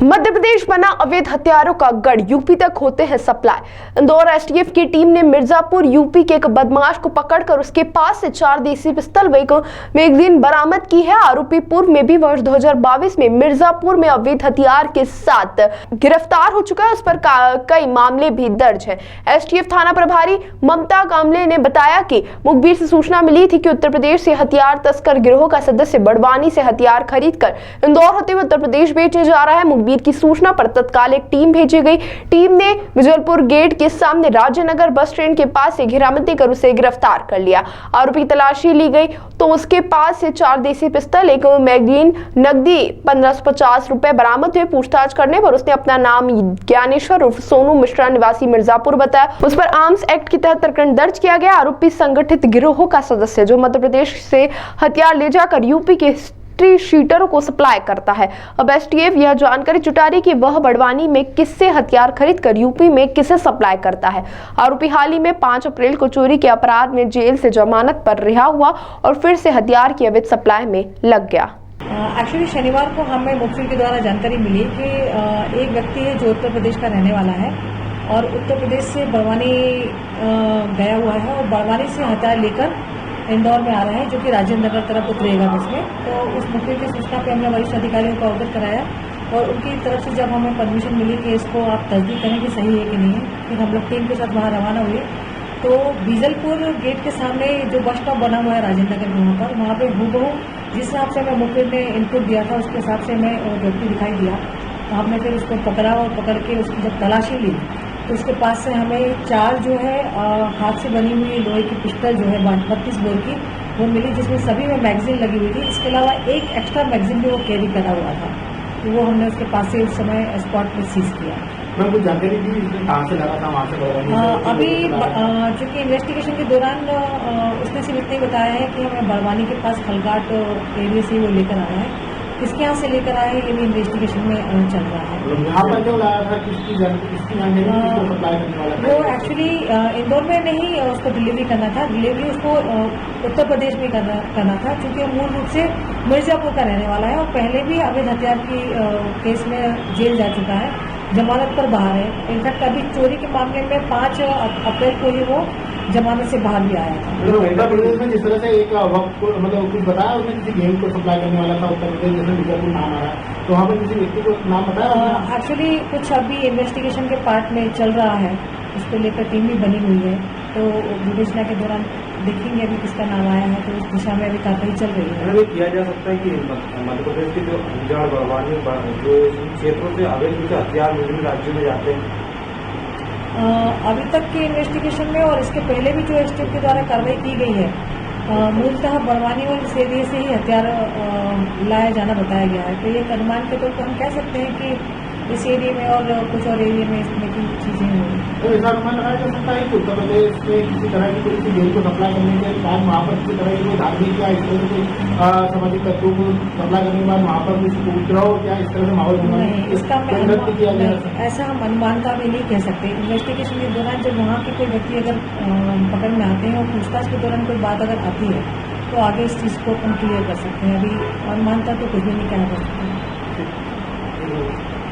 मध्य प्रदेश बना अवैध हथियारों का गढ़, यूपी तक होते हैं सप्लाई। इंदौर एसटीएफ की टीम ने मिर्जापुर यूपी के एक बदमाश को पकड़कर उसके पास से 4 देसी पिस्तौल व एक मैगजीन बरामद की है। आरोपी पूर्व में भी वर्ष 2022 में मिर्जापुर में अवैध हथियार के साथ गिरफ्तार हो चुका है। उस पर कई मामले भी दर्ज है। एसटीएफ थाना प्रभारी ममता कामले ने बताया कि मुखबिर से सूचना मिली थी कि उत्तर प्रदेश से हथियार तस्कर गिरोह का सदस्य बड़वानी से हथियार खरीदकर इंदौर होते हुए उत्तर प्रदेश बेचे जा रहा है। मुखबिर की सूचना पर तत्काल एक टीम भेजी गई। टीम ने विजलपुर गेट के सामने राज्यनगर बस स्टैंड के पास से घेराबंदी कर उसे गिरफ्तार कर लिया। आरोपी की तलाशी ली गई तो उसके पास से 4 देसी पिस्तौल, एक मैगजीन, नकदी 1550 रुपए बरामद हुए। पूछताछ करने पर उसने अपना नाम ज्ञानेश्वर उर्फ सोनू मिश्रा निवासी मिर्जापुर बताया। उस पर आर्म्स एक्ट के तहत प्रकरण दर्ज किया गया। आरोपी संगठित गिरोह का सदस्य जो मध्य प्रदेश से हथियार ले जाकर यूपी के शीटरों को सप्लाई करता है। अब एसटीएफ यह जानकारी जुटा रही कि वह बड़वानी में किससे हथियार खरीदकर यूपी में किसे सप्लाई करता है। आरोपी हाल ही में 5 अप्रैल को चोरी के अपराध में जेल से जमानत पर रिहा हुआ और फिर से हथियार की अवैध सप्लाई में लग गया। एक्चुअली शनिवार को हमें मुखबिर के द्वारा जानकारी मिली कि एक व्यक्ति है जो उत्तर प्रदेश का रहने वाला है और उत्तर प्रदेश से बड़वानी गया हुआ है और बड़वानी से हथियार लेकर इंदौर में आ रहा है, जो कि राजेंद्र नगर तरफ उतरेगा बस में। तो उस मुखबिर की सूचना पे हमने वरिष्ठ अधिकारियों को अवगत कराया और उनकी तरफ से जब हमें परमिशन मिली कि इसको आप तस्दीक करें कि सही है कि नहीं है, फिर हम लोग टीम के साथ वहाँ रवाना हुए। तो बीजलपुर गेट के सामने जो बस स्टॉप बना हुआ है राजेंद्र नगर वहाँ पे हूबहू जिस हिसाब से हमें मुखबिर ने इनपुट दिया था उसके हिसाब से हमें व्यक्ति दिखाई दिया। तो हमने फिर उसको पकड़ा और पकड़ के उसकी जब तलाशी ली तो उसके पास से हमें 4 जो है हाथ से बनी हुई लोहे की पिस्टल जो है 32 बोर की वो मिली, जिसमें सभी में मैगजीन लगी हुई थी। इसके अलावा एक एक्स्ट्रा मैगजीन भी वो कैरी करा हुआ था, तो वो हमने उसके पास से उस समय स्पॉट पर सीज किया। मैं कुछ जानकारी दी इसमें कहाँ से लगा था वहाँ से अभी चूँकि इन्वेस्टिगेशन के दौरान उसने सिर्फ इतना ही बताया है कि हमें बड़वानी के पास खलघाट एरिया से वो लेकर आया है। किसके यहाँ से लेकर आए हैं ये भी इन्वेस्टिगेशन में चल रहा है। यहाँ पर जो लाया था किसकी सप्लाई करने वाला था? वो एक्चुअली इंदौर में नहीं उसको डिलीवरी करना था। डिलीवरी उसको उत्तर प्रदेश में करना था, क्योंकि मूल रूप से मिर्जापुर का रहने वाला है और पहले भी अवैध हथियार की केस में जेल जा चुका है, जमानत पर बाहर है। इनफैक्ट अभी चोरी के मामले में 5 अप्रैल को ही वो जमानत से बाहर भी आया था। उत्तर प्रदेश में जिस तरह से एक वक्त मतलब कुछ बताया उसने किसी गेम को सप्लाई करने वाला था उत्तर प्रदेश, जैसे मिर्जापुर नाम आ रहा है, तो वहाँ पर किसी व्यक्ति को नाम बताया? एक्चुअली कुछ अभी इन्वेस्टिगेशन के पार्ट में चल रहा है, उसको लेकर टीम भी बनी हुई है, तो विवेचना के दौरान देखेंगे अभी किसका नाम आया है, तो उस दिशा में अभी कार्रवाई चल रही है। ये किया जा सकता है कि मध्य प्रदेश के जो अंजार बड़वानी जो क्षेत्रों से अवैध हथियार विभिन्न राज्यों में जाते हैं, अभी तक के इन्वेस्टिगेशन में और इसके पहले भी जो एसटीएफ के द्वारा कार्रवाई की गई है, मूलतः बड़वानी और इस एरिया से ही हथियार लाया जाना बताया गया है। तो ये अनुमान के तौर पर हम कह सकते हैं कि इस एरिया में और कुछ और एरिया में इसमें की चीजें हुई। तो ऐसा अनुमान लगाया जा सकता है कि उत्तर प्रदेश में किसी तरह की कोई गेम को सप्लाई करने के बाद वहाँ पर किसी तरह की कोई धार्मिक या इस तरह से सामाजिक तत्वों को सप्लाई करने के बाद वहाँ पर किसी को उपद्रव क्या इस तरह से माहौल किया गया, ऐसा हम अनुमान का भी नहीं कह सकते। इन्वेस्टिगेशन के दौरान जब वहाँ के कोई व्यक्ति अगर पकड़ में आते हैं और पूछताछ के दौरान कोई बात अगर आती है तो आगे इस चीज़ को हम क्लियर कर सकते हैं। अभी अनुमान का तो कुछ भी नहीं कहना पड़ सकता।